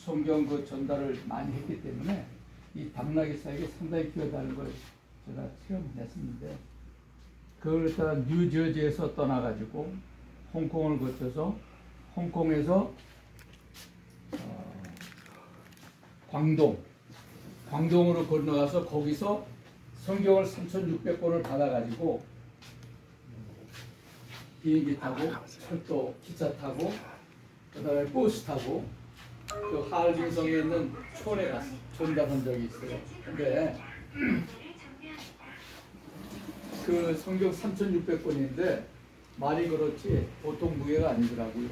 성경 그 전달을 많이 했기 때문에 이 당나귀 사역이 상당히 귀하다는 걸 제가 체험했었는데, 그걸 일단 뉴저지에서 떠나가지고 홍콩을 거쳐서 홍콩에서 광동으로 건너가서 거기서 성경을 3,600권을 받아가지고 비행기 타고 철도 기차 타고 그 다음에 버스 타고 그 하얼빈성에 있는 촌에 가서 전달한 적이 있어요. 근데 그 성경 3,600권인데 말이 그렇지 보통 무게가 아니더라고요.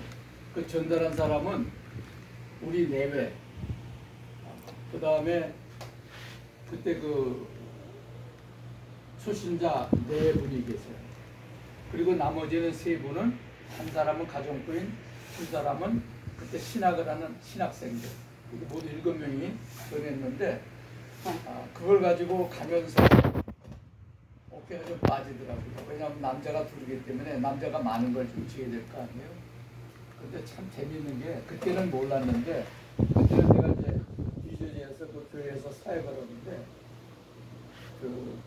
그 전달한 사람은 우리 내외, 그 다음에 그때 그 초신자 네 분이 계세요. 그리고 나머지는 세 분은, 한 사람은 가정부인, 한 사람은 그때 신학을 하는 신학생들, 모두 7명이 전했는데, 그걸 가지고 가면서 어깨가 좀 빠지더라고요. 왜냐하면 남자가 둘이기 때문에 남자가 많은 걸 좀 지어야 될 거 아니에요. 근데 참 재밌는 게, 그때는 몰랐는데, 그때는 제가 이제 뉴저지에서 그 교회에서 사역을 하는데, 그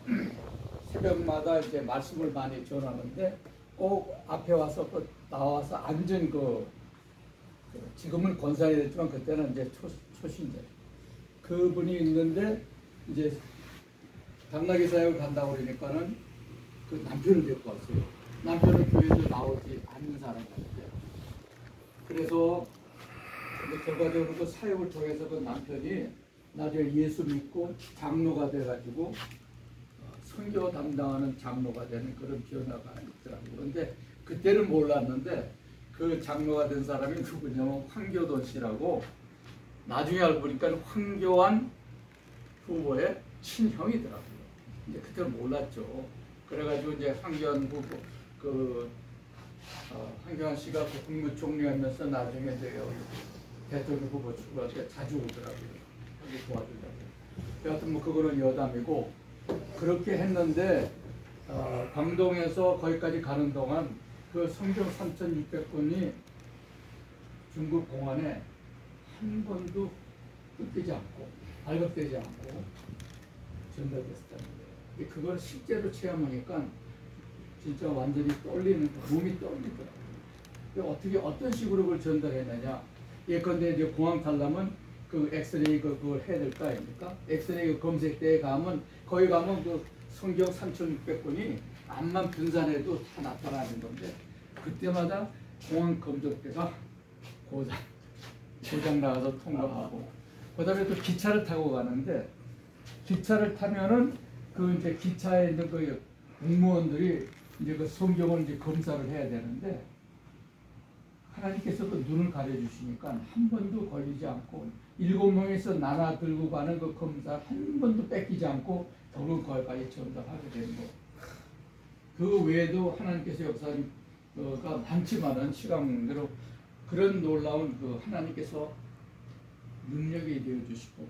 새벽마다 이제 말씀을 많이 전하는데, 꼭 앞에 와서 나와서 앉은 지금은 권사이 됐지만 그때는 이제 초신자 그분이 있는데, 이제 당나귀 사역을 간다고 그러니까는 그 남편을 데리고 왔어요. 남편은 교회에서 나오지 않는 사람이었는데, 그래서 결과적으로 그 사역을 통해서 그 남편이 나중에 예수 믿고 장로가 돼가지고 선교 담당하는 장로가 되는 그런 변화가 있더라고요. 그런데 그때는 몰랐는데 그 장로가 된 사람이 누구냐면 황교돈 씨라고, 나중에 알고 보니까 황교안 후보의 친형이더라고요. 이제 그때는 몰랐죠. 그래가지고 이제 황교안 후보, 황교안 씨가 국무총리하면서 나중에 이제 대통령 후보 출마할 때 자주 오더라고요. 여기 도와주려고. 여하튼 뭐 그거는 여담이고, 그렇게 했는데 광동에서 거기까지 가는 동안 그 성경 3,600권이 중국 공안에 한 번도 끊기지 않고 발급되지 않고 전달됐었다는 거예요. 그걸 실제로 체험하니까 진짜 완전히 떨리는, 몸이 떨리더라고요. 어떤 식으로 그걸 전달했느냐. 예컨대 이제 공항 탈라면 그 엑스레이 그걸 해야 될 거 아닙니까? 엑스레이 검색대에 가면, 거기 가면 그 성경 3,600권이 암만 분산해도 다 나타나는 건데, 그때마다 공항 검색대가 고장 나가서 통과하고, 그 다음에 또 기차를 타고 가는데, 기차를 타면은 그 이제 기차에 있는 그 공무원들이 이제 그 성경을 이제 검사를 해야 되는데, 하나님께서 그 눈을 가려주시니까 한 번도 걸리지 않고 7명에서 나눠 들고 가는 그 검사 한 번도 뺏기지 않고 결국 거기까지 전달하게 되는 거. 그 외에도 하나님께서 역사가 많지만은 시간대로 그런 놀라운 그 하나님께서 능력이 되어 주시고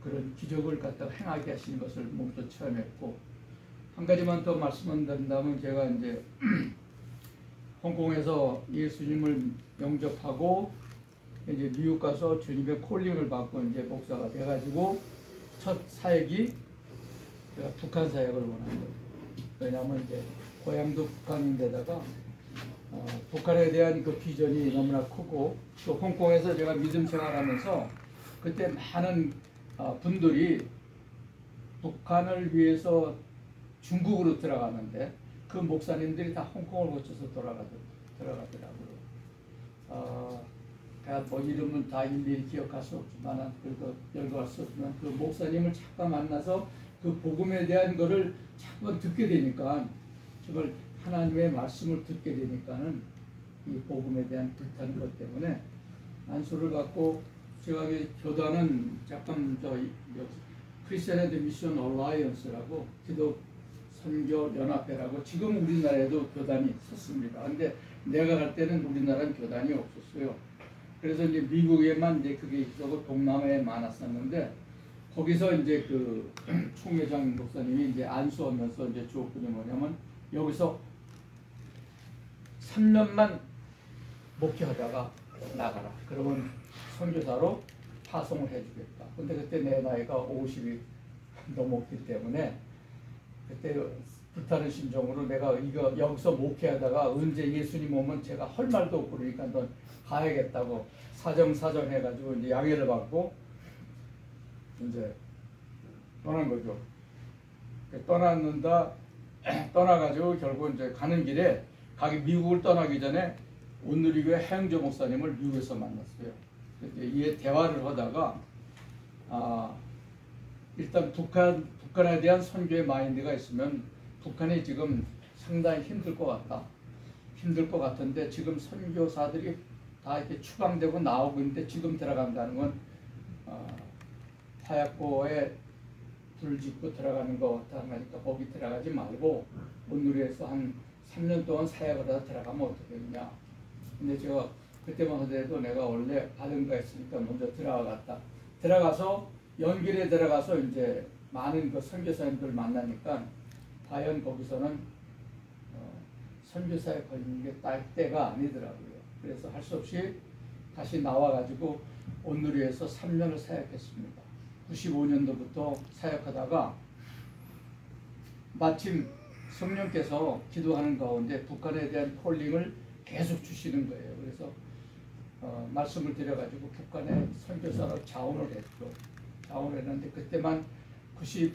그런 기적을 갖다가 행하게 하시는 것을 몸소 체험했고, 한 가지만 더 말씀을 드린다면, 제가 이제 홍콩에서 예수님을 영접하고 이제 뉴욕 가서 주님의 콜링을 받고 이제 목사가 돼가지고 첫 사역이 제가 북한 사역을 원한 거예요. 왜냐하면 이제 고향도 북한인데다가 북한에 대한 그 비전이 너무나 크고, 또 홍콩에서 제가 믿음 생활하면서 그때 많은 분들이 북한을 위해서 중국으로 들어가는데 그 목사님들이 다 홍콩을 거쳐서 들어가더라고요. 제가 뭐 이름은 다 일일이 기억할 수 없지만, 그래도 열거할 수 없지만, 그 목사님을 잠깐 만나서 그 복음에 대한 거를 잠깐 듣게 되니까, 정말 하나님의 말씀을 듣게 되니까는 이 복음에 대한 불타는 것 때문에 안수를 갖고, 제가 교단은 잠깐 크리스천 애드 미션 얼라이언스라고 기독 선교 연합회라고 지금 우리나라에도 교단이 있었습니다. 근데 내가 갈 때는 우리나라는 교단이 없었어요. 그래서 이제 미국에만 이제 그게 있었고 동남아에 많았었는데, 거기서 이제 그 총회장 목사님이 이제 안수하면서 이제 주었군이 뭐냐면, 여기서 3년만 목회하다가 나가라. 그러면 선교사로 파송을 해주겠다. 근데 그때 내 나이가 50이 넘었기 때문에 그때 불타는 심정으로 내가 이거 여기서 목회하다가 언제 예수님 오면 제가 할 말도 없고 그러니까 넌 가야겠다고 사정 해가지고 이제 양해를 받고 이제 떠난 거죠. 떠나가지고 결국 이제 가는 길에 미국을 떠나기 전에 온누리교회 해영조 목사님을 미국에서 만났어요. 이 대화를 하다가 일단 북한에 대한 선교의 마인드가 있으면 북한이 지금 상당히 힘들 것 같다. 힘들 것 같은데 지금 선교사들이 다 이렇게 추방되고 나오고 있는데 지금 들어간다는 건 화약고에 불 짓고 들어가는 것 같다 하니까 거기 들어가지 말고 온누리에서 한 3년 동안 사역을 하다 들어가면 어떻겠냐. 근데 제가 그때만 하더라도 내가 원래 받은 거 했으니까 먼저 들어가서 연길에 들어가서 이제 많은 그 선교사님들 만나니까 과연 거기서는 선교사에 걸리는 게 딱 때가 아니더라고요. 그래서 할 수 없이 다시 나와가지고 온누리에서 3년을 사역했습니다. 95년도부터 사역하다가 마침 성령께서 기도하는 가운데 북한에 대한 콜링을 계속 주시는 거예요. 그래서 말씀을 드려가지고 북한에 선교사로 자원을 했죠. 자원을 했는데 그때만 98년도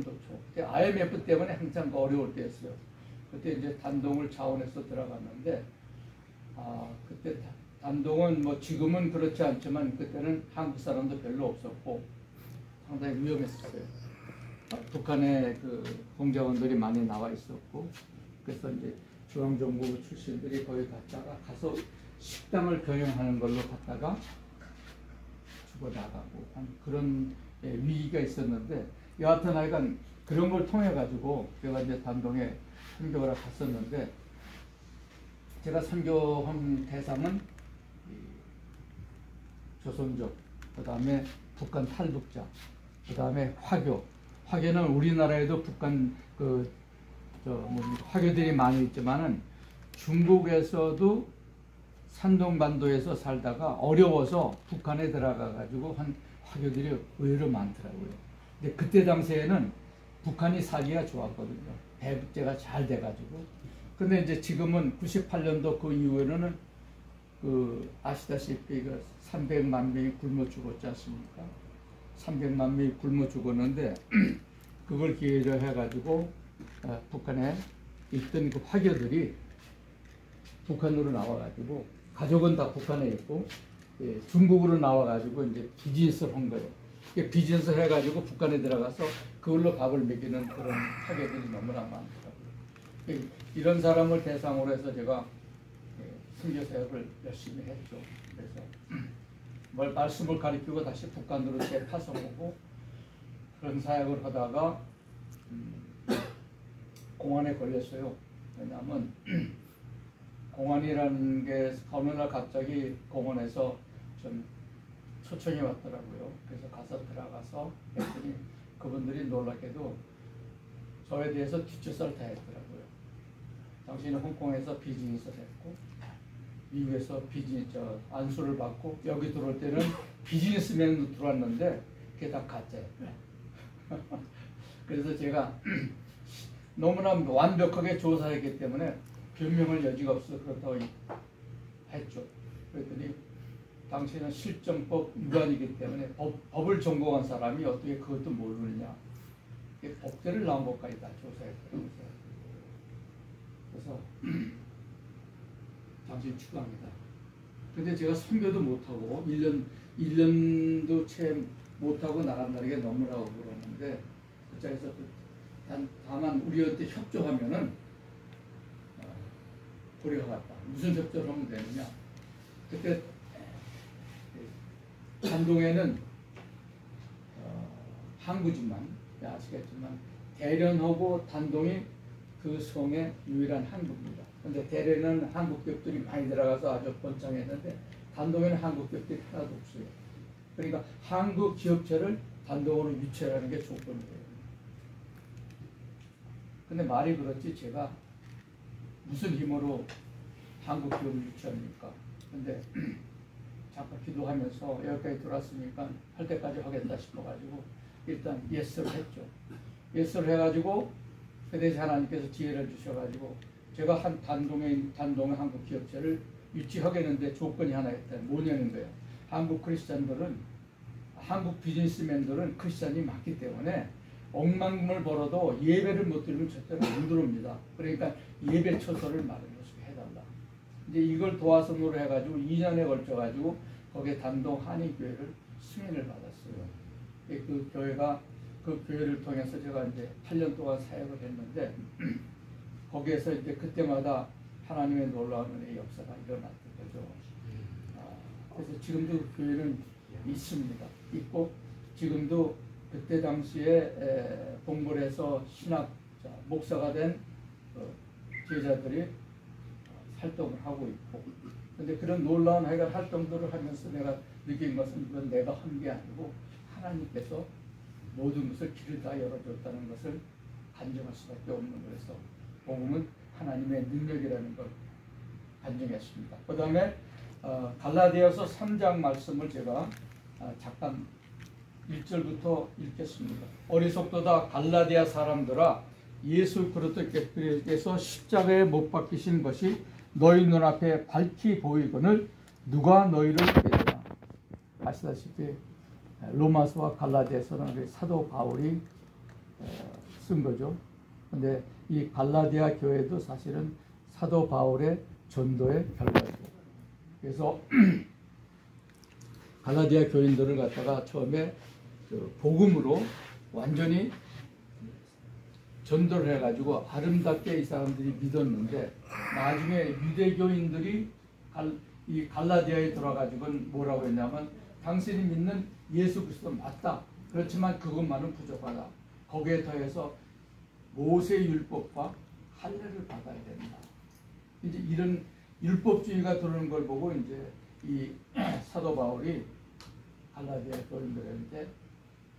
초. 그때 IMF 때문에 항상 어려울 때였어요. 그때 이제 단동을 자원해서 들어갔는데 그때 단동은 뭐 지금은 그렇지 않지만 그때는 한국 사람도 별로 없었고 상당히 위험했었어요. 북한의 그 공작원들이 많이 나와 있었고 그래서 이제 중앙정부 출신들이 거기 가서 식당을 경영하는 걸로 갔다가 죽어나가고 그런 위기가 있었는데 여하튼 하여간 그런 걸 통해 가지고 제가 이제 단동에 선교를 갔었는데 제가 선교한 대상은 조선족, 그 다음에 북한 탈북자, 그 다음에 화교. 화교는 우리나라에도 북한 화교들이 많이 있지만은 중국에서도 산동반도에서 살다가 어려워서 북한에 들어가 가지고 한 화교들이 의외로 많더라고요. 근데 그때 당시에는 북한이 살기가 좋았거든요. 배북제가 잘 돼가지고. 근데 이제 지금은 98년도 그 이후에는 아시다시피 300만 명이 굶어 죽었지 않습니까? 300만 명이 굶어 죽었는데 그걸 기회로 해가지고 북한에 있던 그 화교들이 북한으로 나와가지고 가족은 다 북한에 있고 중국으로 나와가지고 이제 비즈니스를 한 거예요. 비즈니스 해가지고 북한에 들어가서 그걸로 밥을 먹이는 그런 화교들이 너무나 많더라고요. 이런 사람을 대상으로 해서 제가 선교 사역을 열심히 했죠. 그래서 말씀을 가리키고 다시 북한으로 재파송하고 그런 사역을 하다가 공안에 걸렸어요. 왜냐하면 공안이라는 게 어느 날 갑자기 공원에서 좀 초청이 왔더라고요. 그래서 가서 들어가서 했더니 그분들이 놀랍게도 저에 대해서 뒷조사를 다 했더라고요. 당신은 홍콩에서 비즈니스를 했고 미국에서 안수를 받고 여기 들어올 때는 비즈니스맨으로 들어왔는데 그게 다 가짜예요. 그래서 제가 너무나 완벽하게 조사했기 때문에 변명할 여지가 없어서 그렇다고 했죠. 그랬더니 당신은 실정법 위반이기 때문에 법을 전공한 사람이 어떻게 그것도 모르느냐. 법대를 나온 것까지 다 조사했더라고요. 그래서 당신 추가합니다. 근데 제가 선교도 못하고 1년도 채 못하고 나간다는 게 너무나 억울했는데 그 자리에서 다만 우리한테 협조하면은 고려하겠다. 무슨 협조를 하면 되느냐. 그때 단동에는 항구지만 아시겠지만 대련하고 단동이 그 성의 유일한 항구입니다. 근데 대련은 한국 기업들이 많이 들어가서 아주 번창했는데 단동에는 한국 기업들이 하나도 없어요. 그러니까 한국 기업체를 단동으로 유치하는 게 조건이에요. 근데 말이 그렇지 제가 무슨 힘으로 한국 기업을 유치합니까? 근데 잠깐 기도하면서 여기까지 들어왔으니까 할 때까지 하겠다 싶어가지고 일단 예스를 했죠. 예스를 해가지고 그 대신 하나님께서 지혜를 주셔가지고 제가 한 단동의 한국 기업체를 유치하겠는데 조건이 하나 있다. 뭐냐는 거예요. 한국 크리스찬들은, 한국 비즈니스맨들은 크리스찬이 많기 때문에 억만금을 벌어도 예배를 못 드리면 절대로 안 들어옵니다. 그러니까 예배 초소를 마련해서 해달라. 이제 이걸 도화선으로 해가지고 2년에 걸쳐가지고 거기에 단동 한인교회를 승인을 받았어요. 그 교회가, 그 교회를 통해서 제가 이제 8년 동안 사역을 했는데 거기에서 이제 그때마다 하나님의 놀라운 은혜의 역사가 일어났던 거죠. 그래서 지금도 그 교회는 있습니다. 있고 지금도 그때 당시에 봉골에서 신학자, 목사가 된 제자들이 활동을 하고 있고, 근데 그런 놀라운 활동들을 하면서 내가 느낀 것은 이건 내가 한 게 아니고 하나님께서 모든 것을 길을 다 열어줬다는 것을 간증할 수밖에 없는 거에서 복음은 하나님의 능력이라는 걸 간증했습니다. 그 다음에 갈라디아서 3장 말씀을 제가 잠깐 1절부터 읽겠습니다. 어리석도다 갈라디아 사람들아, 예수 그리스도께서 십자가에 못 박히신 것이 너희 눈앞에 밝히 보이거늘 누가 너희를 깨뜨리나. 아시다시피 로마서와 갈라디아서는 사도 바울이 쓴 거죠. 근데 이 갈라디아 교회도 사실은 사도 바울의 전도의 결과죠. 그래서 갈라디아 교인들을 갖다가 처음에 그 복음으로 완전히 전도를 해가지고 아름답게 이 사람들이 믿었는데, 나중에 유대교인들이 이 갈라디아에 들어가지고는 뭐라고 했냐면, 당신이 믿는 예수 그리스도 맞다. 그렇지만 그것만은 부족하다. 거기에 더해서 모세 율법과 할례를 받아야 된다. 이제 이런 율법주의가 들어오는 걸 보고 이제 이 사도 바울이 갈라디아 교인들한테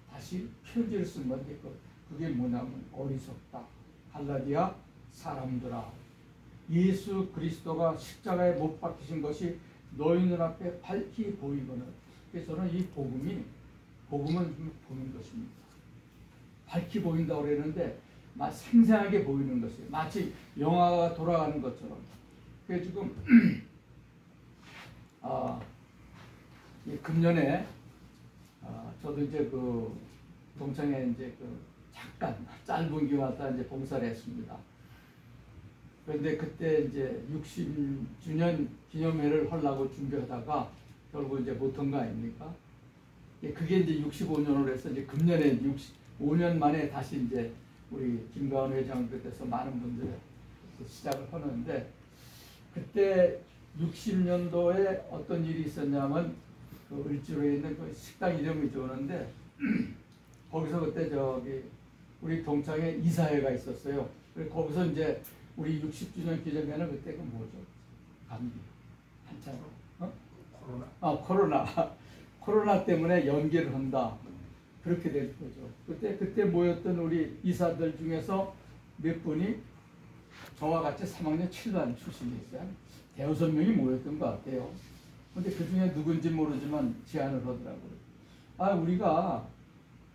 다시 편지를 쓴 건데, 그게 뭐냐면 어리석다. 갈라디아 사람들아, 예수 그리스도가 십자가에 못 박히신 것이 너희 눈앞에 밝히 보이거늘. 그래서 저는 이 복음은 보는 것입니다. 밝히 보인다고 그랬는데 생생하게 보이는 것이에요. 마치 영화가 돌아가는 것처럼. 그래서 지금 금년에 저도 이제 그 동창회 이제 잠깐 짧은 기간 동안 이제 봉사를 했습니다. 그런데 그때 이제 60주년 기념회를 하려고 준비하다가 결국 이제 못한 거 아닙니까? 그게 이제 65년으로 해서 이제 금년에 5년 만에 다시 이제 우리 김가은 회장 끝에서 많은 분들이 시작을 하는데, 그때 60년도에 어떤 일이 있었냐면 그 을지로에 있는 그 식당 이름이 좋은데 거기서 그때 저기 우리 동창회 이사회가 있었어요. 그래서 거기서 이제 우리 60주년 기념회는 그때 그 뭐죠? 감기 한참 코로나 때문에 연기를 한다. 그렇게 될 거죠. 그때 모였던 우리 이사들 중에서 몇 분이 저와 같이 3학년 7반 출신이 있어요. 대여섯 명이 모였던 것 같아요. 근데 그 중에 누군지 모르지만 제안을 하더라고요. 우리가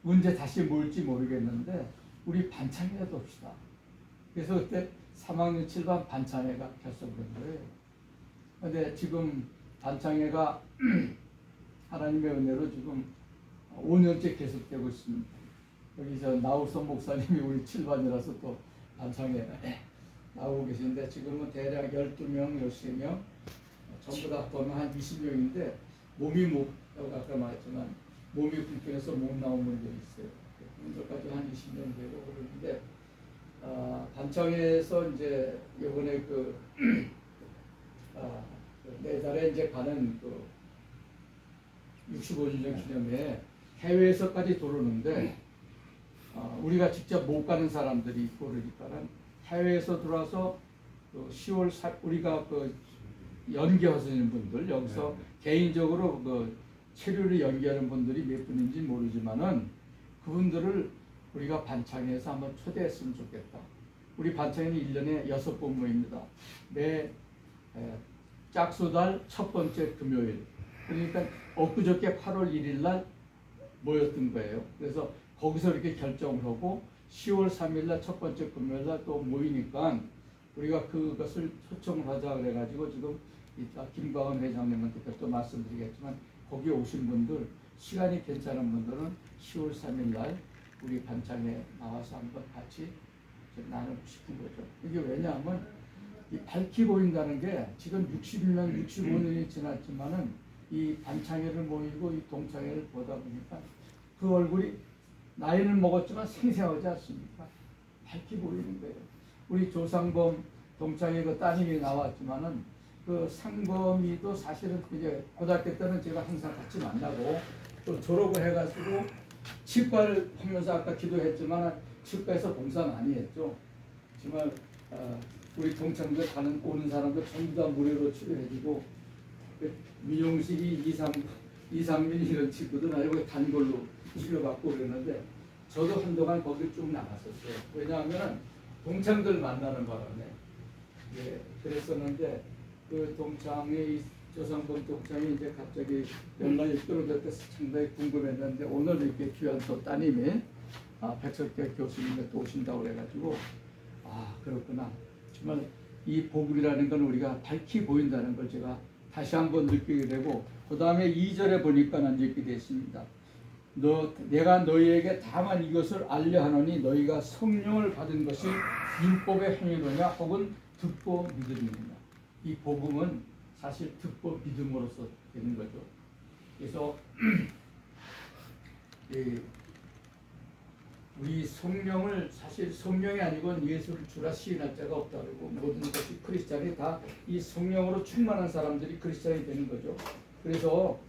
언제 다시 모일지 모르겠는데 우리 반찬회라도 합시다. 그래서 그때 3학년 7반 반찬회가 결성된 거예요. 근데 지금 반찬회가 하나님의 은혜로 지금 5년째 계속되고 있습니다. 여기서 나우선 목사님이 우리 7반이라서 또 반찬회 나오고 계시는데, 지금은 대략 12명, 13명, 전부 다 보면 한 20명인데 몸이 아까 말했지만 몸이 불편해서 못 나온 분들이 있어요. 그분들까지 한 20명 되고 그러는데, 반창회에서 이제 이번에 내달에 이제 가는 65주년 기념회에 해외에서까지 들어오는데, 우리가 직접 못 가는 사람들이 있고 그러니까는 해외에서 들어와서 10월 우리가 연기하시는 분들, 여기서 개인적으로 체류를 연기하는 분들이 몇 분인지 모르지만은 그분들을 우리가 반창회에서 한번 초대했으면 좋겠다. 우리 반창회는 1년에 6번 모입니다. 매 짝수달 첫 번째 금요일. 그러니까 엊그저께 8월 1일 날 모였던 거예요. 그래서 거기서 이렇게 결정을 하고 10월 3일 날 첫 번째 금요일 날 또 모이니까 우리가 그것을 초청을 하자 그래가지고 지금 이따 김광원 회장님한테 또 말씀드리겠지만 거기 오신 분들 시간이 괜찮은 분들은 10월 3일 날 우리 반찬에 나와서 한번 같이 나누고 싶은 거죠. 이게 왜냐하면 이 밝히 보인다는 게 지금 60년, 65년이 지났지만은 이 반창회를 모이고 이 동창회를 보다 보니까 그 얼굴이 나이는 먹었지만 생생하지 않습니까? 밝히 보이는 거예요. 우리 조상범 동창회 그 따님이 나왔지만은 그 상범이도 사실은 이제 고등학교 때는 제가 항상 같이 만나고 또 졸업을 해가지고 치과를 하면서 아까 기도했지만 치과에서 봉사 많이 했죠. 정말 우리 동창들 가는 오는 사람들 전부 다 무료로 치료해주고 미용실이 이상민 이런 친구들 아니고 단골로 치료받고 그랬는데 저도 한동안 거기 쭉 나갔었어요. 왜냐하면 동창들 만나는 바람에 그랬었는데 그 동창이 조상범 동창이 이제 갑자기 연락이 끊어졌대서 상당히 궁금했는데 오늘 이렇게 귀한 또 따님이 백석대 교수님이 또 오신다고 그래가지고 그렇구나. 정말 이 복음이라는 건 우리가 밝히 보인다는 걸 제가 다시 한번 느끼게 되고 그 다음에 2절에 보니까는 이렇게 됐습니다. 내가 너희에게 다만 이것을 알려 하노니 너희가 성령을 받은 것이 율법의 행위로냐 혹은 듣고 믿음이냐. 이 복음은 사실 듣고 믿음으로써 되는 거죠. 그래서 우리 성령을 사실 성령이 아니고 예수를 주라 시인할 자가 없다 그러고 모든 것이 크리스찬이 다 이 성령으로 충만한 사람들이 크리스찬이 되는 거죠. 그래서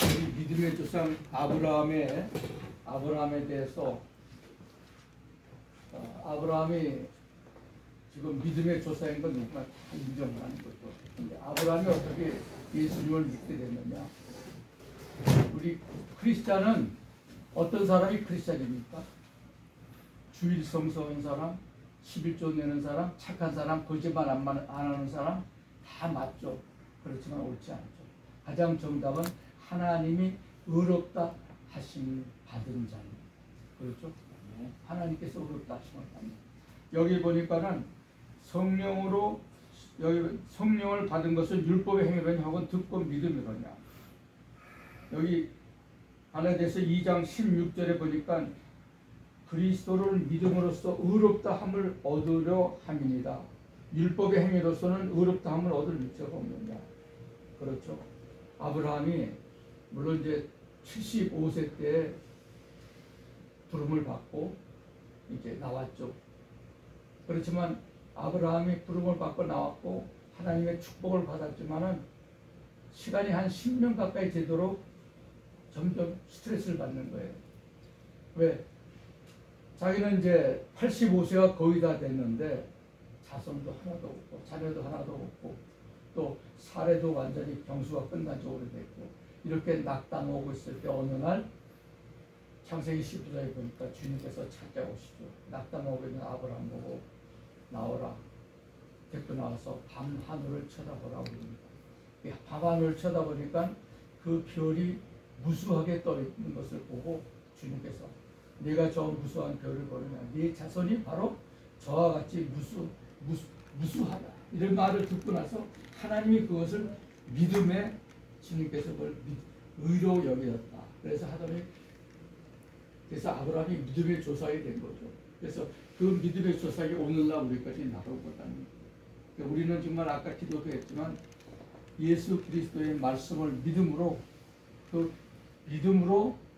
우리 믿음의 조상 아브라함에 대해서 아브라함이 지금 믿음의 조사인 건 누구나 다 인정을 하는 거죠. 근데 아브라함이 어떻게 예수님을 믿게 됐느냐? 우리 크리스찬은 어떤 사람이 크리스찬입니까? 주일 성서한 사람, 11조 내는 사람, 착한 사람, 거짓말 안 하는 사람 다 맞죠. 그렇지만 옳지 않죠. 가장 정답은 하나님이 의롭다 하심 받은 자입니다. 그렇죠? 하나님께서 의롭다 하심을 받는. 여기 보니까는 성령을 받은 것은 율법의 행위로냐 혹은 듣고 믿음이로냐. 여기 갈라디아서 2장 16절에 보니까 그리스도를 믿음으로써 의롭다 함을 얻으려 함이니라. 율법의 행위로서는 의롭다 함을 얻을 위치가 없느냐. 그렇죠. 아브라함이 물론 이제 75세 때 부름을 받고 이제 나왔죠. 그렇지만 아브라함이 부름을 받고 나왔고 하나님의 축복을 받았지만은 시간이 한 10년 가까이 되도록 점점 스트레스를 받는 거예요. 왜? 자기는 이제 85세가 거의 다 됐는데 자손도 하나도 없고 자녀도 하나도 없고 또 사례도 완전히 병수가 끝난 지 오래됐고 이렇게 낙담 오고 있을 때 어느 날 창세기 19장에 보니까 주님께서 찾아오시죠. 낙담 오고 있는 아브라함 보고 나오라. 데리고 나와서 밤 하늘을 쳐다보라고 합니다. 밤 하늘을 쳐다보니까 그 별이 무수하게 떠 있는 것을 보고 주님께서 내가 저 무수한 별을 보느냐. 네 자손이 바로 저와 같이 무수하다. 이런 말을 듣고 나서 하나님이 그것을 믿음에 주님께서 그걸 의로 여겼다. 그래서 아브라함이 믿음의 조상이 된 거죠. 그래서 그 믿음의 조상이 오늘날 우리까지 나오거든요. 우리는 정말 아까 기도도 했지만 예수 그리스도의 말씀을 믿음으로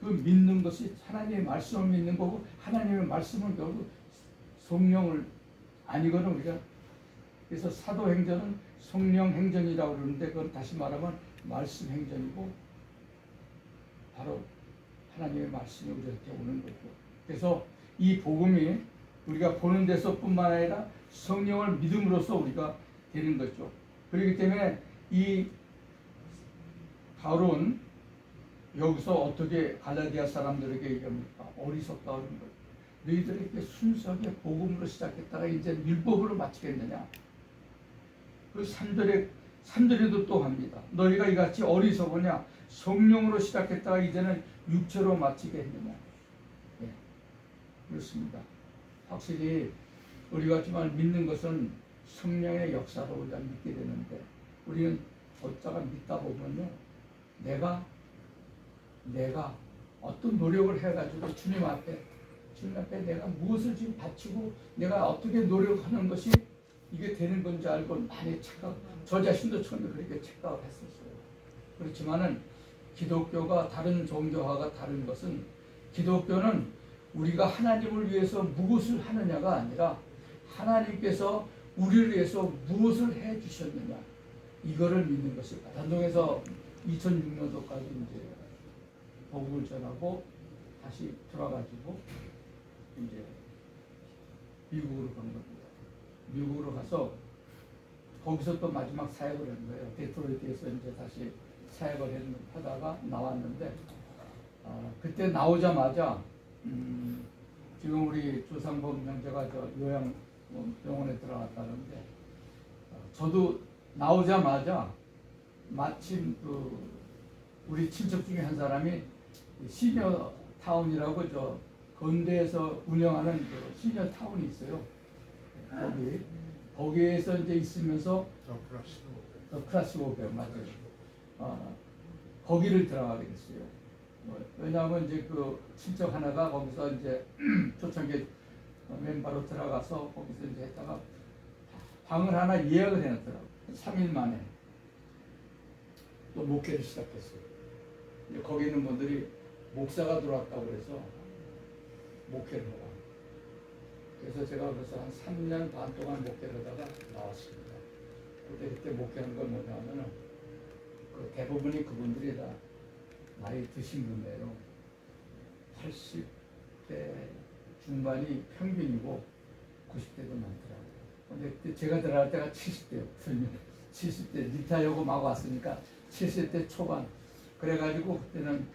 믿는 것이 하나님의 말씀을 믿는 거고 하나님의 말씀을 결국 성령을 아니거든 우리가. 그래서 사도행전은 성령 행전이라고 그러는데 그건 다시 말하면 말씀 행전이고 바로 하나님의 말씀이 우리한테 오는 거죠. 그래서 이 복음이 우리가 보는 데서뿐만 아니라 성령을 믿음으로써 우리가 되는 거죠. 그렇기 때문에 이 바울은 여기서 어떻게 갈라디아 사람들에게 얘기합니까? 어리석다 그런 거예요. 너희들이 이렇게 순수하게 복음으로 시작했다가 이제 율법으로 마치겠느냐? 그 3절에도 또 합니다. 너희가 이같이 어리석으냐 성령으로 시작했다가 이제는 육체로 마치겠느냐. 예, 그렇습니다. 확실히 우리가 정말 믿는 것은 성령의 역사로 우리가 믿게 되는데 우리는 어쩌다가 믿다 보면요 내가 어떤 노력을 해가지고 주님 앞에 내가 무엇을 지금 바치고 내가 어떻게 노력하는 것이 이게 되는 건지 알고 많이 저 자신도 처음에 그렇게 착각을 했었어요. 그렇지만은 기독교가 다른 종교화가 다른 것은 기독교는 우리가 하나님을 위해서 무엇을 하느냐가 아니라 하나님께서 우리를 위해서 무엇을 해 주셨느냐 이거를 믿는 것입니다. 단동에서 2006년도까지 이제 복음을 전하고 다시 돌아가지고 이제 미국으로 간 겁니다. 미국으로 가서 거기서 또 마지막 사역을 한 거예요. 데트로이트에서 이제 다시 사역을 하다가 나왔는데 그때 나오자마자 지금 우리 조상범 형제가 저 요양병원에 들어갔다는데 저도 나오자마자 마침 그 우리 친척 중에 한 사람이 시니어 타운이라고 저 건대에서 운영하는 그 시니어 타운이 있어요. 거기에서 이제 있으면서 더 클래스 오페 맞아요. 거기를 들어가게 됐어요. 왜냐하면 이제 그 친척 하나가 거기서 이제 초창기 멤버로 들어가서 거기서 이제 했다가 방을 하나 예약을 해놨더라고요. 3일 만에 또 목회를 시작했어요. 거기 있는 분들이 목사가 들어왔다고 그래서 목회를 하고 그래서 제가 그래서 한 3년 반 동안 목회를 하다가 나왔습니다. 그때 목회한 건 뭐냐면은 그 대부분이 그분들이 다 나이 드신 분이에요. 80대 중반이 평균이고 90대도 많더라고요. 근데 제가 들어갈 때가 70대였거든요. 70대 리타이어고 막 왔으니까 70대 초반. 그래가지고 그때는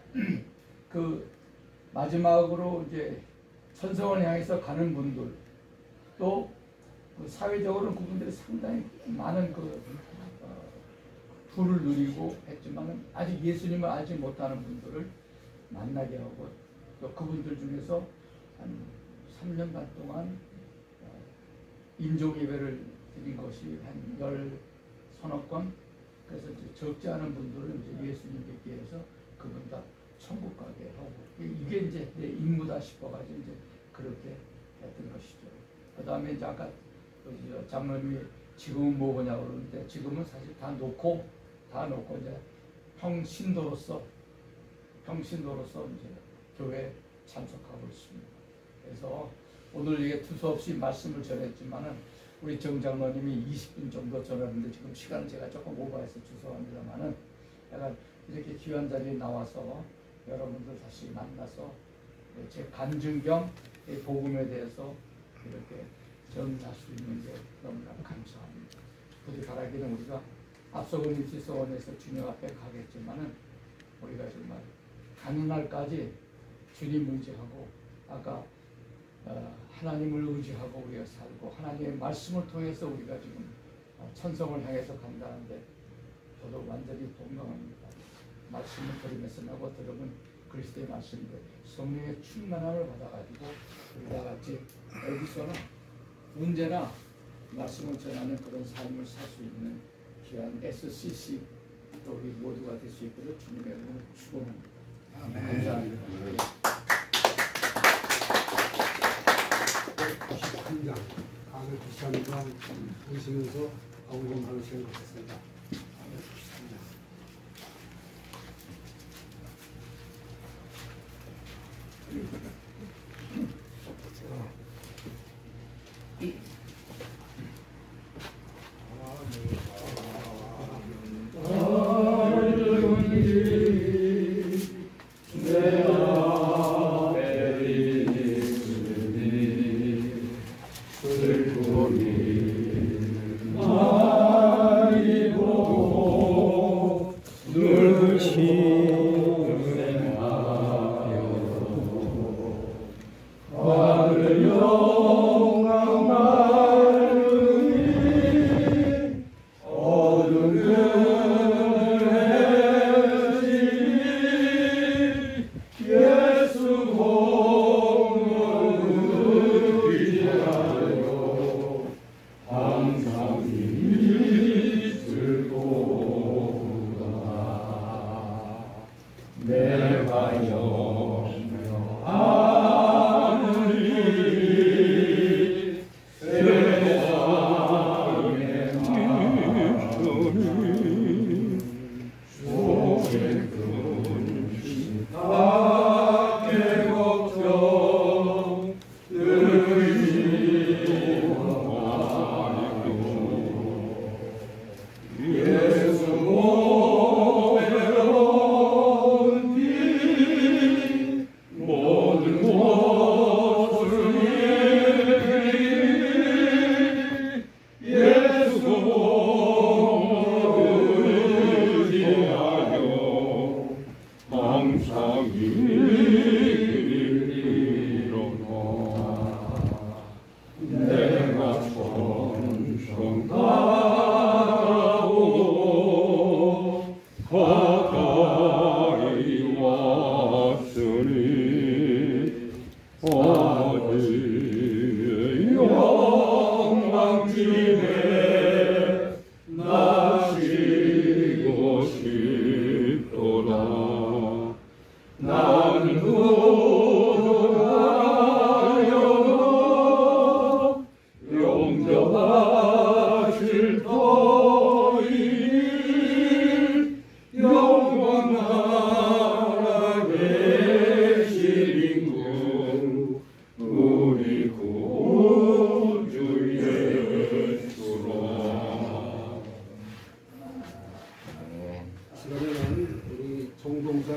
그 마지막으로 이제 천성을 향해서 가는 분들 또 그 사회적으로는 그분들이 상당히 많은 그 부를 누리고 했지만은 아직 예수님을 알지 못하는 분들을 만나게 하고 또 그분들 중에서 한 3년 반 동안 인종 예배를 드린 것이 한 10서너 그래서 이제 적지 않은 분들은 이제 예수님 뵙게 해서 그분 다 천국 가게 하고 이게 이제 내 임무다 싶어가지고 이제 그렇게 했던 것이죠. 그 다음에 이제 아까 그 장로님이 지금은 뭐냐고 그러는데 지금은 사실 다 놓고 이제 평신도로서 이제 교회에 참석하고 있습니다. 그래서 오늘 이게 두서없이 말씀을 전했지만은 우리 정 장로님이 20분 정도 전하는데 지금 시간은 제가 조금 오버해서 죄송합니다만은 약간 이렇게 귀한 자리에 나와서 여러분들 다시 만나서 제 간증 겸 복음에 대해서 이렇게 전할 수 있는 게 너무나 감사합니다. 부디 바라기는 우리가 앞서고 일지서원에서 주님 앞에 가겠지만은 우리가 정말 가는 날까지 주님 의지하고 아까 하나님을 의지하고 우리가 살고 하나님의 말씀을 통해서 우리가 지금 천성을 향해서 간다는데 저도 완전히 동감합니다. 말씀을 들으면서 나고 들으면 그리스도의 말씀인데 성령의 충만함을 받아가지고 우리와 같이 어디서나 언제나 말씀을 전하는 그런 삶을 살 수 있는 귀한 SCC 또 우리 모두가 될 수 있도록 주님의 이름으로 축원합니다. 감사합니다. 93장 강을 93장 보시면서 어울림 방식을 갖겠습니다. 아이고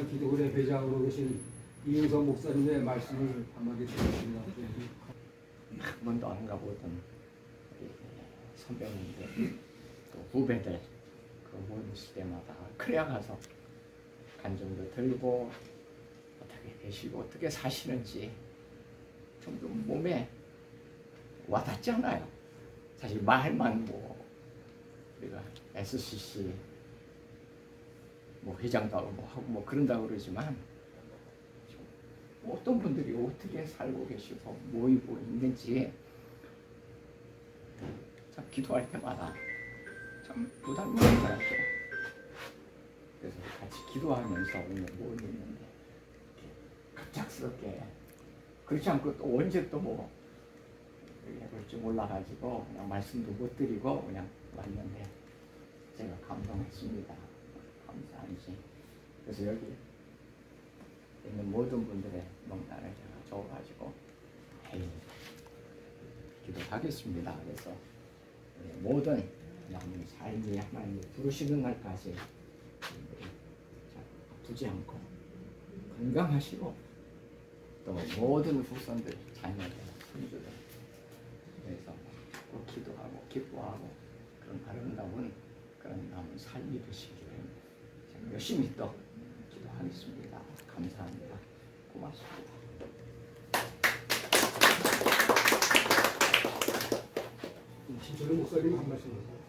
한국인단 기도회 회장으로 계신 이은성 목사님의 말씀을 한마디 드리겠습니다. 한 번도 안 가보던 우리 선배님들 또 후배들 그 모였을 때마다 그래야 가서 간증도 들고 어떻게 계시고 어떻게 사시는지 좀 몸에 와닿지 않아요. 사실 말만 뭐 우리가 SCC 뭐 회장도 하고 뭐 하고 뭐 그런다고 그러지만 어떤 분들이 어떻게 살고 계시고 모이고 있는지 참 기도할 때마다 참 부담이 되더라고요. 그래서 같이 기도하면서 오늘 모이고 있는데 이렇게 갑작스럽게 그렇지 않고 또 언제 또 뭐 그럴지 몰라가지고 그냥 말씀도 못 드리고 그냥 왔는데 제가 감동했습니다. 감사한지. 그래서 여기 있는 모든 분들의 명단을 제가 적어가지고 기도하겠습니다. 그래서 모든 남은 삶이 하나님이 부르시는 날까지 아프지 않고 건강하시고 또 모든 후손들, 자녀들, 손주들 그래서 꼭 기도하고 기뻐하고 그런 아름다운 그런 남은 삶이 되시기를 제가 열심히 또 기도하겠습니다. 감사합니다. 고맙습니다. 신철호 목사님 한 말씀 하세요.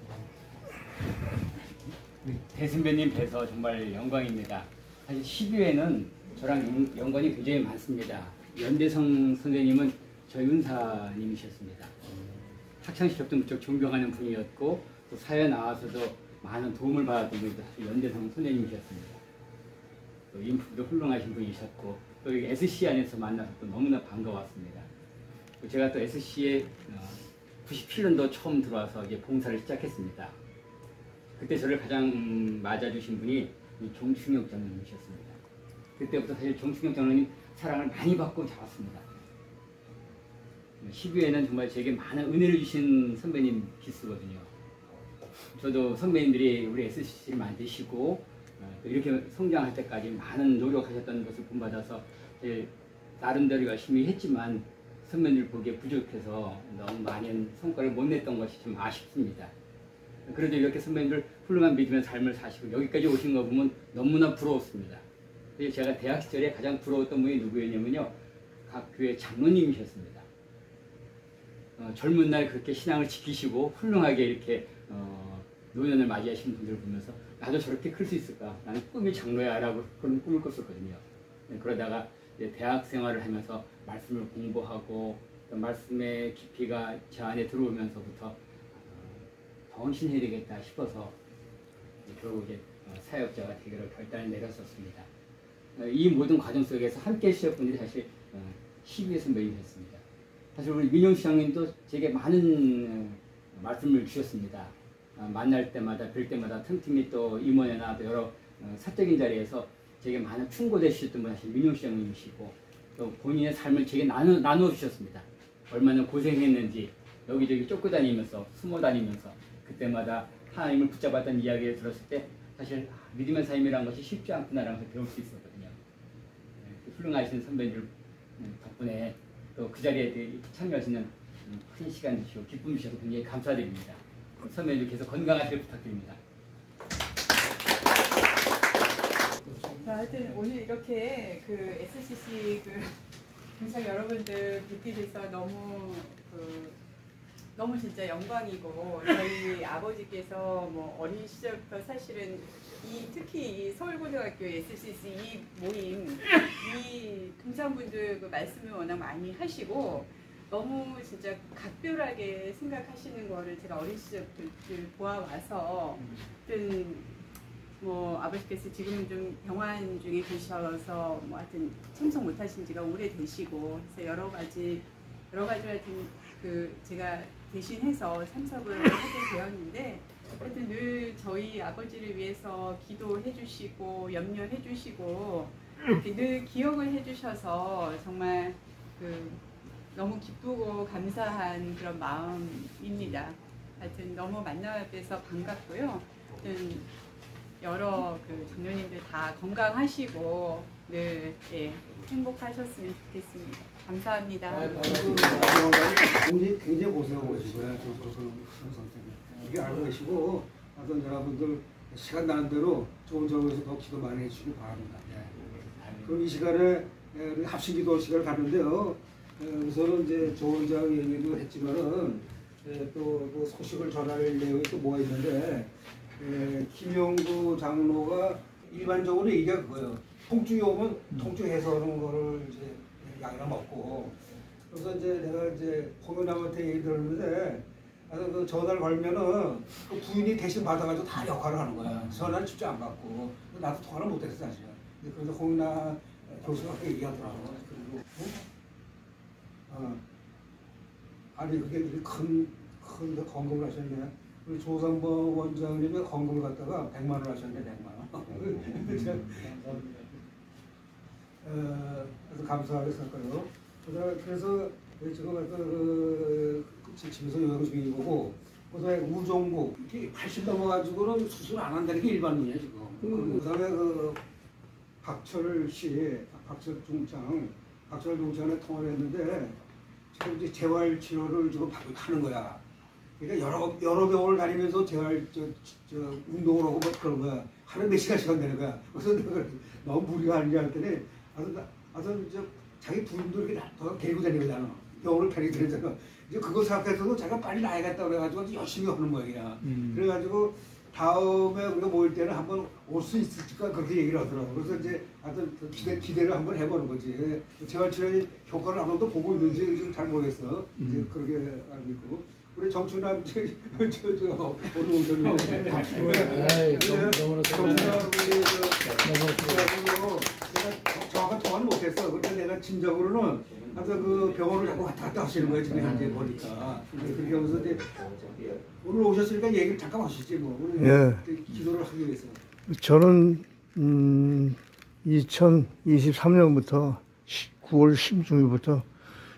대선배님 뵈서 정말 영광입니다. 사실 12회는 저랑 연관이 굉장히 많습니다. 연대성 선생님은 저희 은사님이셨습니다. 학창시절부터 무척 존경하는 분이었고 또 사회 나와서도 많은 도움을 받았던 분이 연대성 선생님이셨습니다. 또 인품도 훌륭하신 분이셨고 또 SC 안에서 만나서 또 너무나 반가웠습니다. 또 제가 또 SC에 97년도 처음 들어와서 이제 봉사를 시작했습니다. 그때 저를 가장 맞아주신 분이 정충혁 장로님이셨습니다. 그때부터 사실 정충혁 장로님 사랑을 많이 받고 자랐습니다. 12회는 정말 제게 많은 은혜를 주신 선배님 기수거든요. 저도 선배님들이 우리 SC를 만드시고 또 이렇게 성장할 때까지 많은 노력하셨다는 것을 본받아서 나름대로 열심히 했지만 선배님들 보기에 부족해서 너무 많은 성과를 못 냈던 것이 좀 아쉽습니다. 그래도 이렇게 선배님들 훌륭한 믿음의 삶을 사시고 여기까지 오신 거 보면 너무나 부러웠습니다. 그래서 제가 대학 시절에 가장 부러웠던 분이 누구였냐면요. 각 교회 장로님이셨습니다. 젊은 날 그렇게 신앙을 지키시고 훌륭하게 이렇게 노년을 맞이하신 분들을 보면서 나도 저렇게 클 수 있을까? 나는 꿈이 장로야 라고 그런 꿈을 꿨었거든요. 그러다가 이제 대학 생활을 하면서 말씀을 공부하고 말씀의 깊이가 제 안에 들어오면서부터 더 헌신해야 되겠다 싶어서 결국 이제 사역자가 되기로 결단을 내렸었습니다. 이 모든 과정 속에서 함께 해주셨던 분들이 사실 12회 선배님이셨습니다. 사실 우리 민용 시장님도 제게 많은 말씀을 주셨습니다. 만날 때마다 뵐 때마다 틈틈이 또 임원회나 또 여러 사적인 자리에서 제게 많은 충고해 주셨던 분 사실 민용 시장님이시고 또 본인의 삶을 제게 나누어 주셨습니다. 얼마나 고생했는지 여기저기 쫓고 다니면서 숨어 다니면서 그때마다 하나님을 붙잡았던 이야기를 들었을 때 사실 믿음의 삶이라는 것이 쉽지 않구나라는 걸 배울 수 있었거든요. 훌륭하신 선배님 덕분에 또 그 자리에 참여하시는 큰 시간 주시고 기쁨 주셔서 굉장히 감사드립니다. 선배님 계속 건강하시길 부탁드립니다. 하여튼 오늘 이렇게 그 SCC 그 동창 여러분들 뵙게 돼서 너무 진짜 영광이고 저희 아버지께서 뭐 어린 시절부터 사실은 특히 이 서울고등학교 SCC 이 모임 이 동창분들 그 말씀을 워낙 많이 하시고 너무 진짜 각별하게 생각하시는 거를 제가 어린 시절부터 보아와서 뭐 아버지께서 지금 좀 병환 중에 계셔서 뭐 하여튼 참석 못하신 지가 오래되시고 그래서 여러 가지 하여튼 그 제가 대신해서 참석을 하게 되었는데 하여튼 늘 저희 아버지를 위해서 기도해 주시고 염려해 주시고 늘 기억을 해 주셔서 정말 너무 기쁘고 감사한 그런 마음입니다. 하여튼 너무 만나 뵈서 반갑고요. 여러 그 장로님들 다 건강하시고 늘 예, 행복하셨으면 좋겠습니다. 감사합니다. 굉장히 고생하고 계시고요. 이게 알고 계시고 하여튼 여러분들 시간 나는 대로 좋은 점에서 더 기도 많이 해주시기 바랍니다. 그럼 이 시간에 우리 합심 기도 시간을 갖는데요. 우선은 이제 조원장 얘기도 했지만은 또그 소식을 전할 내용이 또 뭐가 있는데 김영구 장로가 일반적으로 얘기가 그거예요. 통증이 오면 통증 해소하는 거를 이제 약이나 먹고 그래서 이제 내가 이제 공연남한테 얘기 들었는데 그 전화를 걸면은 그 부인이 대신 받아가지고 다 역할을 하는 거야. 전화를 직접 안 받고 나도 통화를 못했어 사실. 그래서 공연남 교수가 그렇게 얘기하더라고. 그리고 아니 그게 큰 건금을 하셨네. 우리 조상범 원장님의 건금을 갖다가 100만 원 하셨네. 100만 원. 그래서 감사하게 생각해요. 그래서 지금 집에서 요양 중인 거고, 그다음에 우종국 이게 80 넘어가지고는 수술 안 한다는 게 일반론이야 지금. 그다음에 그 박철 중장에 통화를 했는데 지금 이제 재활 치료를 지금 하는 거야. 그러니까 여러 병원을 다니면서 재활 운동을 하고 뭐 그런 거야. 하루에 몇 시간씩 한다는 거야. 그래서 내가 너무 무리가 아니냐 했더니 아서 자기 부인도 이렇게 더 데리고 다니잖아. 병원을 데리고 다니잖아. 이제 그거 생각해서도 자기가 빨리 나야겠다 그래가지고 열심히 하는 모양이야. 그래가지고 다음에 우리가 모일 때는 한번 올 수 있을까 그렇게 얘기를 하더라고. 그래서 이제 하여튼 기대를 한번 해보는 거지. 재활치료의 효과를 한 번도 보고 있는지 잘 모르겠어. 이제 그렇게 알고 있고. 우리 정춘남 오늘 오셨는데 정확한 통화는 못했어. 근데 내가 진정으로는 하여튼 그 병원을 자꾸 왔다 갔다 하시는 거예요. 지금 현재 보니까. 그렇게 하면서 이제 오늘 오셨으니까 얘기를 잠깐 하시지 뭐. 오늘 기도를 하기 위해서. 저는 2023년부터 9월 16일부터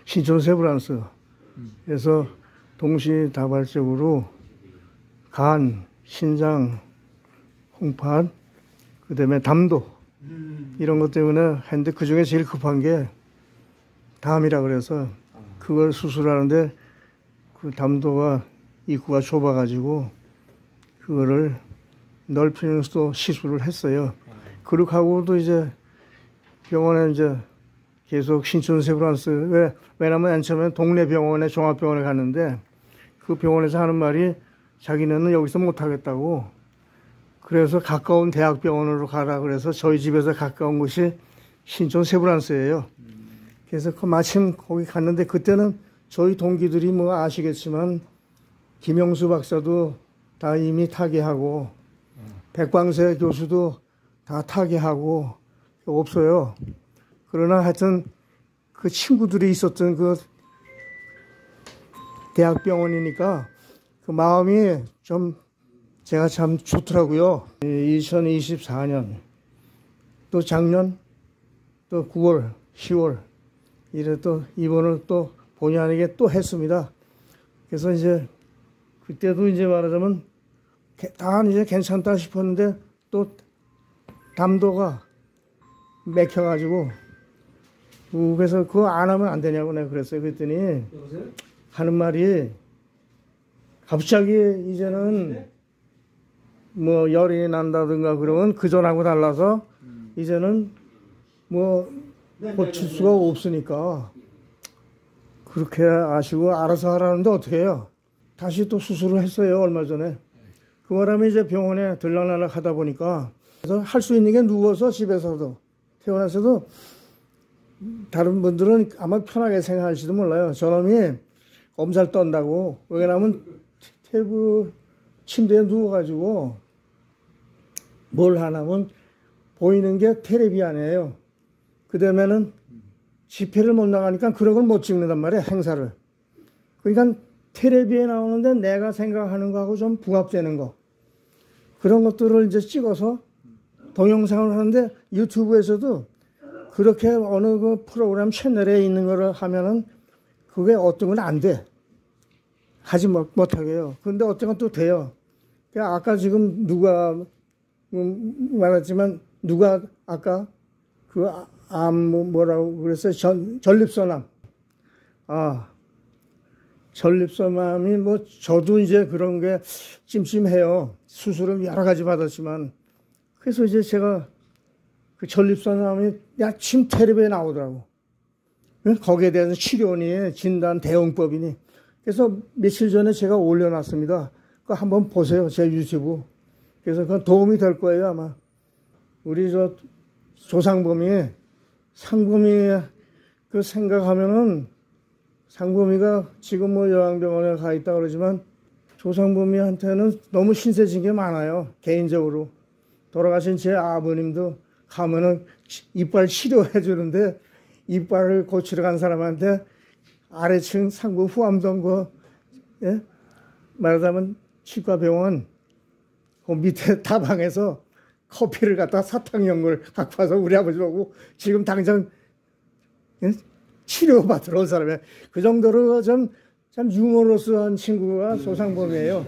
신촌 세브란스에서 동시다발적으로 간, 신장, 홍판, 그 다음에 담도 이런 것 때문에 했는데 그 중에 제일 급한 게 담이라 그래서 그걸 수술하는데 그 담도가 입구가 좁아가지고 그거를 넓히면서 시술을 했어요. 그렇게 하고도 이제 병원에 이제 계속 신촌 세브란스 왜냐면 맨 처음에 동네 병원에 종합병원에 갔는데 그 병원에서 하는 말이 자기네는 여기서 못 하겠다고 그래서 가까운 대학병원으로 가라 그래서 저희 집에서 가까운 곳이 신촌 세브란스예요. 그래서 마침 거기 갔는데 그때는 저희 동기들이 뭐 아시겠지만 김영수 박사도 다 이미 타계하고 백광세 교수도 다 타계하고 없어요. 그러나 하여튼 그 친구들이 있었던 그 대학병원이니까 그 마음이 좀 제가 참 좋더라고요. 2024년 또 작년 또 9월 10월 이래 또 입원을 또 본의 아니게 또 했습니다. 그래서 이제 그때도 이제 말하자면 다 이제 괜찮다 싶었는데 또 담도가 맥혀가지고 그래서 그거 안 하면 안 되냐고 내가 그랬어요. 그랬더니 하는 말이 갑자기 이제는 뭐 열이 난다든가 그러면 그전하고 달라서 이제는 뭐 고칠 수가 없으니까 그렇게 아시고 알아서 하라는데 어떻게 해요? 다시 또 수술을 했어요. 얼마 전에. 그 바람에 이제 병원에 들락날락 하다 보니까 그래서 할 수 있는 게 누워서 집에서도 태어나서도 다른 분들은 아마 편하게 생각할지도 몰라요. 저놈이 엄살 떤다고. 왜냐하면 테이블 침대에 누워가지고 뭘 하냐면 보이는 게 텔레비전이에요. 그 다음에는 집회를 못 나가니까 그런 걸 못 찍는단 말이에요. 행사를. 그러니까 텔레비에 나오는데 내가 생각하는 거하고 좀 부합되는 거. 그런 것들을 이제 찍어서 동영상을 하는데 유튜브에서도 그렇게 어느 그 프로그램 채널에 있는 거를 하면은 그게 어떤 건 안 돼. 하지 못하게 해요. 근데 어떤 건 또 돼요. 아까 지금 누가 말했지만 누가 아까 그 뭐라고 그랬어요? 전립선암. 전립선암이 뭐 저도 이제 그런 게 찜찜해요. 수술을 여러 가지 받았지만 그래서 이제 제가 그 전립선암이 야침 텔레비에 나오더라고. 거기에 대해서 치료니 진단 대응법이니. 그래서 며칠 전에 제가 올려놨습니다. 그거 한번 보세요. 제 유튜브. 그래서 그건 도움이 될 거예요 아마. 우리 저 조상범이 상범이 그 생각하면은 상범이가 지금 뭐 요양병원에 가 있다 그러지만 조상범이한테는 너무 신세진 게 많아요. 개인적으로. 돌아가신 제 아버님도 가면은 이빨 치료해 주는데 이빨을 고치러 간 사람한테 아래층 상부 후암동 그 예? 말하자면 치과병원 그 밑에 다방에서 커피를 갖다 사탕 연걸 갖고 와서 우리 아버지 보고 지금 당장 예? 치료받으러 온 사람이에요. 그 정도로 참 유머러스한 친구가 조상범이에요.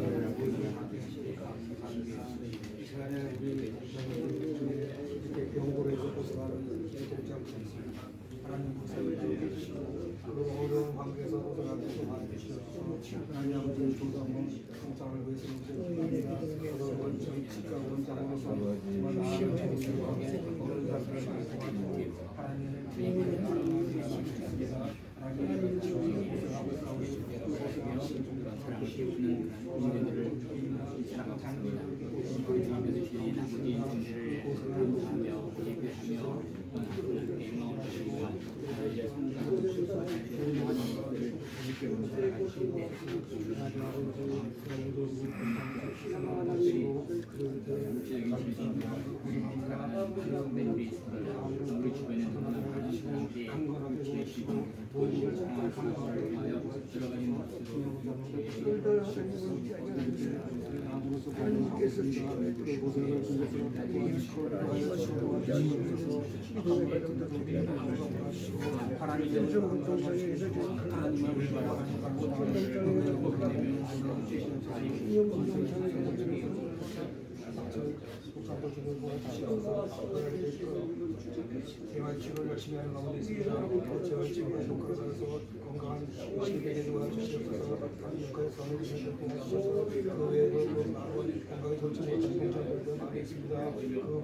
대화치료를 열심히 하는 가운데 있습니다. 재활치료가 효과가 있어서 건강한 시대에 도와주시옵소서. 한국의 선을 주시옵소서. 그 외에도 건강에 좋지 못한 동창들도 많이 있습니다. 그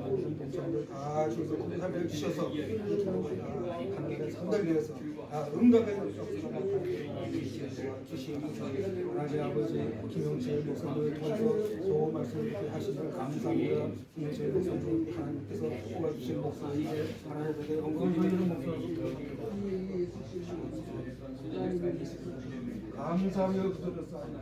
모든 동창들 다 주셔서 공감해 주셔서 관계를 선달위해서 응답해 주시옵소서. 하나님 아버지 김영철 목사님을 통해서 좋은 말씀을 하시는 감사합니다. 김영철 목사님 하나님께서 도와주신 목사님 하나님께 영광을 돌리는 목사님 감사하며 기도드렸습니다.